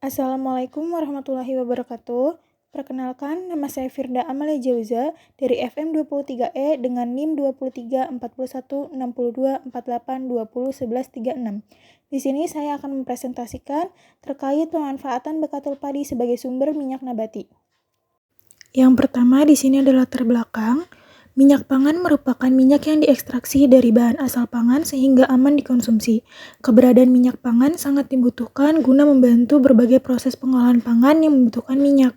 Assalamualaikum warahmatullahi wabarakatuh. Perkenalkan, nama saya Firda Amalia Jauza dari FM 23E dengan NIM 23416248201136. Di sini saya akan mempresentasikan terkait pemanfaatan bekatul padi sebagai sumber minyak nabati. Yang pertama di sini adalah latar belakang. Minyak pangan merupakan minyak yang diekstraksi dari bahan asal pangan sehingga aman dikonsumsi. Keberadaan minyak pangan sangat dibutuhkan guna membantu berbagai proses pengolahan pangan yang membutuhkan minyak.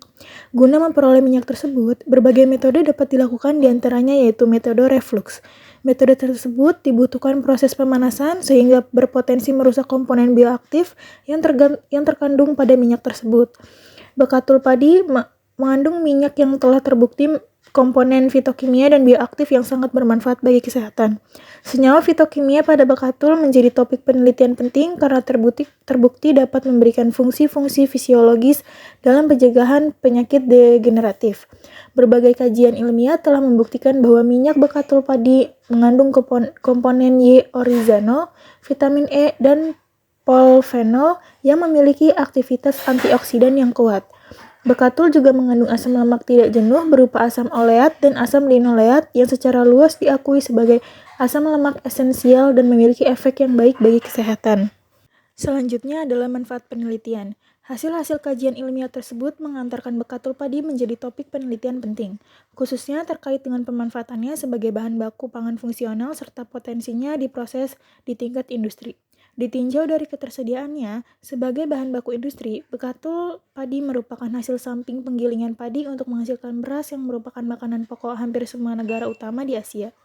Guna memperoleh minyak tersebut, berbagai metode dapat dilakukan diantaranya yaitu metode reflux. Metode tersebut dibutuhkan proses pemanasan sehingga berpotensi merusak komponen bioaktif yang terkandung pada minyak tersebut. Bekatul padi mengandung minyak yang telah terbukti komponen fitokimia dan bioaktif yang sangat bermanfaat bagi kesehatan. Senyawa fitokimia pada bekatul menjadi topik penelitian penting karena terbukti dapat memberikan fungsi-fungsi fisiologis dalam pencegahan penyakit degeneratif. Berbagai kajian ilmiah telah membuktikan bahwa minyak bekatul padi mengandung komponen Y oryzanol, vitamin E, dan polfenol yang memiliki aktivitas antioksidan yang kuat. Bekatul juga mengandung asam lemak tidak jenuh berupa asam oleat dan asam linoleat yang secara luas diakui sebagai asam lemak esensial dan memiliki efek yang baik bagi kesehatan. Selanjutnya adalah manfaat penelitian. Hasil-hasil kajian ilmiah tersebut mengantarkan bekatul padi menjadi topik penelitian penting, khususnya terkait dengan pemanfaatannya sebagai bahan baku pangan fungsional serta potensinya diproses di tingkat industri. Ditinjau dari ketersediaannya, sebagai bahan baku industri, bekatul padi merupakan hasil samping penggilingan padi untuk menghasilkan beras yang merupakan makanan pokok hampir semua negara utama di Asia.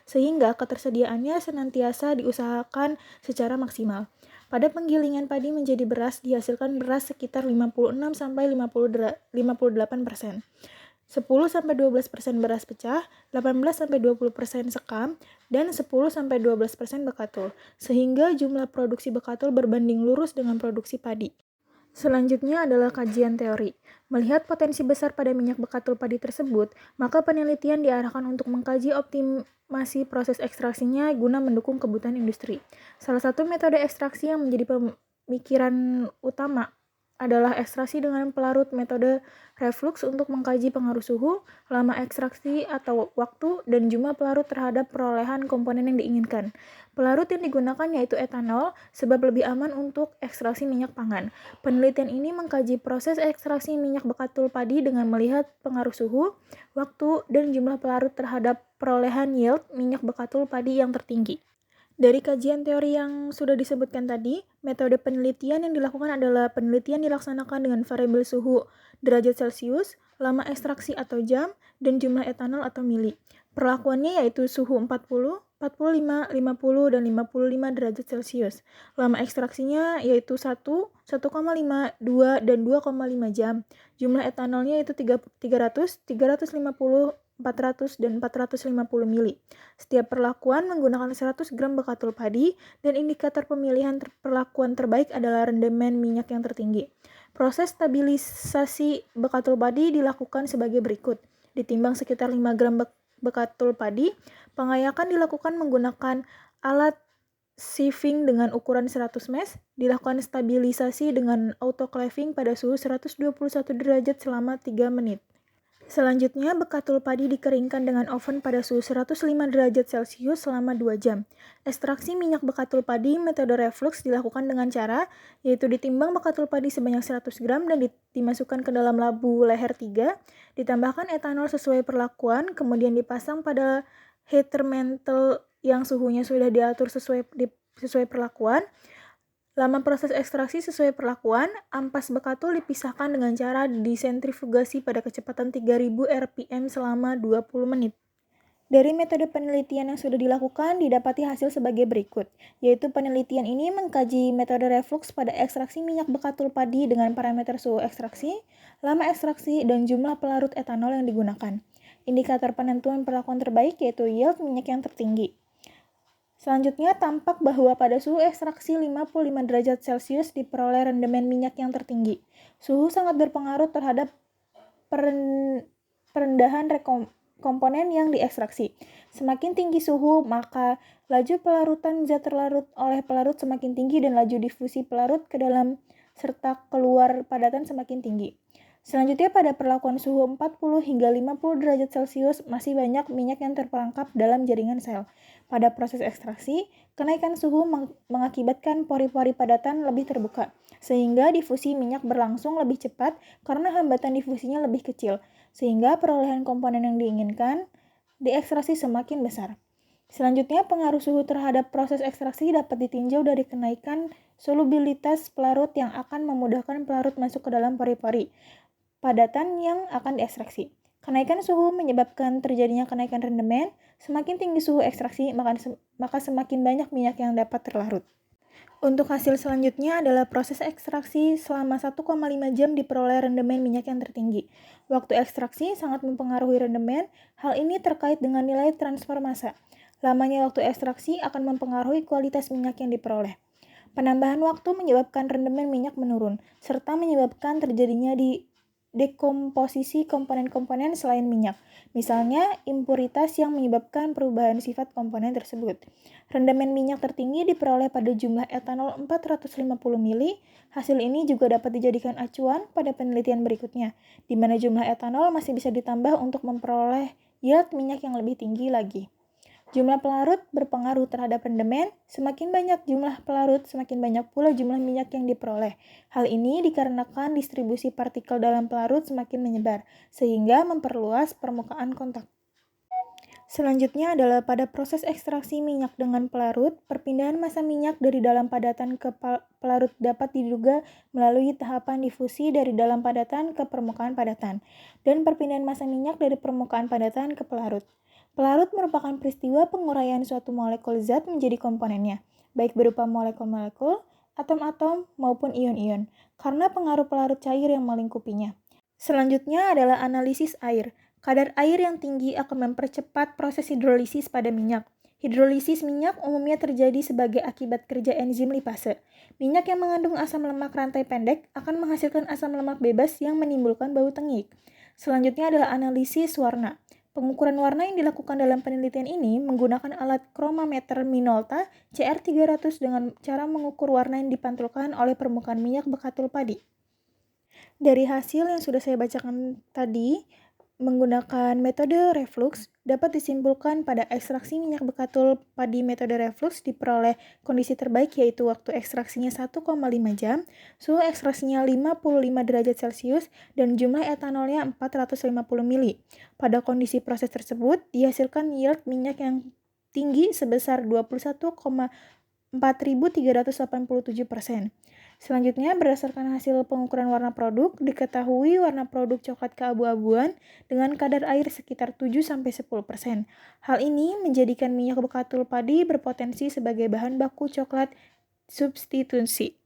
Sehingga ketersediaannya senantiasa diusahakan secara maksimal. Pada penggilingan padi menjadi beras dihasilkan beras sekitar 56-58%. 10-12% beras pecah, 18-20% sekam, dan 10-12% bekatul, sehingga jumlah produksi bekatul berbanding lurus dengan produksi padi. Selanjutnya adalah kajian teori. Melihat potensi besar pada minyak bekatul padi tersebut, maka penelitian diarahkan untuk mengkaji optimasi proses ekstraksinya guna mendukung kebutuhan industri. Salah satu metode ekstraksi yang menjadi pemikiran utama adalah ekstraksi dengan pelarut metode reflux untuk mengkaji pengaruh suhu, lama ekstraksi atau waktu, dan jumlah pelarut terhadap perolehan komponen yang diinginkan. Pelarut yang digunakan yaitu etanol, sebab lebih aman untuk ekstraksi minyak pangan. Penelitian ini mengkaji proses ekstraksi minyak bekatul padi dengan melihat pengaruh suhu, waktu, dan jumlah pelarut terhadap perolehan yield minyak bekatul padi yang tertinggi. Dari kajian teori yang sudah disebutkan tadi, metode penelitian yang dilakukan adalah penelitian dilaksanakan dengan variabel suhu derajat Celcius, lama ekstraksi atau jam, dan jumlah etanol atau mili. Perlakuannya yaitu suhu 40, 45, 50, dan 55 derajat Celcius. Lama ekstraksinya yaitu 1, 1,5, 2, dan 2,5 jam. Jumlah etanolnya yaitu 300, 350, 400 dan 450 mili. Setiap perlakuan menggunakan 100 gram bekatul padi dan indikator pemilihan perlakuan terbaik adalah rendemen minyak yang tertinggi. Proses stabilisasi bekatul padi dilakukan sebagai berikut. Ditimbang sekitar 5 gram bekatul padi, pengayakan dilakukan menggunakan alat sieving dengan ukuran 100 mesh, dilakukan stabilisasi dengan autoclaving pada suhu 121 derajat selama 3 menit. Selanjutnya, bekatul padi dikeringkan dengan oven pada suhu 105 derajat Celcius selama 2 jam. Ekstraksi minyak bekatul padi metode reflux dilakukan dengan cara yaitu ditimbang bekatul padi sebanyak 100 gram dan dimasukkan ke dalam labu leher 3, ditambahkan etanol sesuai perlakuan, kemudian dipasang pada heater mantle yang suhunya sudah diatur sesuai perlakuan. Lama proses ekstraksi sesuai perlakuan, ampas bekatul dipisahkan dengan cara disentrifugasi pada kecepatan 3000 rpm selama 20 menit. Dari metode penelitian yang sudah dilakukan, didapati hasil sebagai berikut, yaitu penelitian ini mengkaji metode reflux pada ekstraksi minyak bekatul padi dengan parameter suhu ekstraksi, lama ekstraksi, dan jumlah pelarut etanol yang digunakan. Indikator penentuan perlakuan terbaik yaitu yield minyak yang tertinggi. Selanjutnya, tampak bahwa pada suhu ekstraksi 55 derajat Celcius diperoleh rendemen minyak yang tertinggi. Suhu sangat berpengaruh terhadap perendahan komponen yang diekstraksi. Semakin tinggi suhu, maka laju pelarutan zat terlarut oleh pelarut semakin tinggi dan laju difusi pelarut ke dalam serta keluar padatan semakin tinggi. Selanjutnya, pada perlakuan suhu 40 hingga 50 derajat Celcius masih banyak minyak yang terperangkap dalam jaringan sel. Pada proses ekstraksi, kenaikan suhu mengakibatkan pori-pori padatan lebih terbuka, sehingga difusi minyak berlangsung lebih cepat karena hambatan difusinya lebih kecil, sehingga perolehan komponen yang diinginkan diekstraksi semakin besar. Selanjutnya, pengaruh suhu terhadap proses ekstraksi dapat ditinjau dari kenaikan solubilitas pelarut yang akan memudahkan pelarut masuk ke dalam pori-pori padatan yang akan diekstraksi. Kenaikan suhu menyebabkan terjadinya kenaikan rendemen. Semakin tinggi suhu ekstraksi, maka semakin banyak minyak yang dapat terlarut. Untuk hasil selanjutnya adalah proses ekstraksi selama 1,5 jam diperoleh rendemen minyak yang tertinggi. Waktu ekstraksi sangat mempengaruhi rendemen. Hal ini terkait dengan nilai transfer massa. Lamanya waktu ekstraksi akan mempengaruhi kualitas minyak yang diperoleh. Penambahan waktu menyebabkan rendemen minyak menurun, serta menyebabkan terjadinya dekomposisi komponen-komponen selain minyak, misalnya impuritas yang menyebabkan perubahan sifat komponen tersebut. Rendemen minyak tertinggi diperoleh pada jumlah etanol 450 mili. Hasil ini juga dapat dijadikan acuan pada penelitian berikutnya, di mana jumlah etanol masih bisa ditambah untuk memperoleh yield minyak yang lebih tinggi lagi. Jumlah pelarut berpengaruh terhadap rendemen. Semakin banyak jumlah pelarut, semakin banyak pula jumlah minyak yang diperoleh. Hal ini dikarenakan distribusi partikel dalam pelarut semakin menyebar, sehingga memperluas permukaan kontak. Selanjutnya adalah pada proses ekstraksi minyak dengan pelarut, perpindahan massa minyak dari dalam padatan ke pelarut dapat diduga melalui tahapan difusi dari dalam padatan ke permukaan padatan, dan perpindahan massa minyak dari permukaan padatan ke pelarut. Pelarut merupakan peristiwa penguraian suatu molekul zat menjadi komponennya, baik berupa molekul-molekul, atom-atom, maupun ion-ion, karena pengaruh pelarut cair yang melingkupinya. Selanjutnya adalah analisis air. Kadar air yang tinggi akan mempercepat proses hidrolisis pada minyak. Hidrolisis minyak umumnya terjadi sebagai akibat kerja enzim lipase. Minyak yang mengandung asam lemak rantai pendek akan menghasilkan asam lemak bebas yang menimbulkan bau tengik. Selanjutnya adalah analisis warna. Pengukuran warna yang dilakukan dalam penelitian ini menggunakan alat chromameter Minolta CR300 dengan cara mengukur warna yang dipantulkan oleh permukaan minyak bekatul padi. Dari hasil yang sudah saya bacakan tadi, menggunakan metode reflux dapat disimpulkan pada ekstraksi minyak bekatul padi metode reflux diperoleh kondisi terbaik yaitu waktu ekstraksinya 1,5 jam, suhu ekstraksinya 55 derajat Celcius, dan jumlah etanolnya 450 mili. Pada kondisi proses tersebut, dihasilkan yield minyak yang tinggi sebesar 21,4387%. Selanjutnya, berdasarkan hasil pengukuran warna produk, diketahui warna produk coklat keabu-abuan dengan kadar air sekitar 7-10%. Hal ini menjadikan minyak bekatul padi berpotensi sebagai bahan baku coklat substitusi.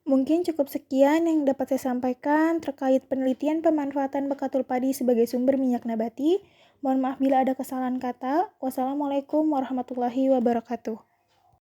Mungkin cukup sekian yang dapat saya sampaikan terkait penelitian pemanfaatan bekatul padi sebagai sumber minyak nabati. Mohon maaf bila ada kesalahan kata. Wassalamualaikum warahmatullahi wabarakatuh.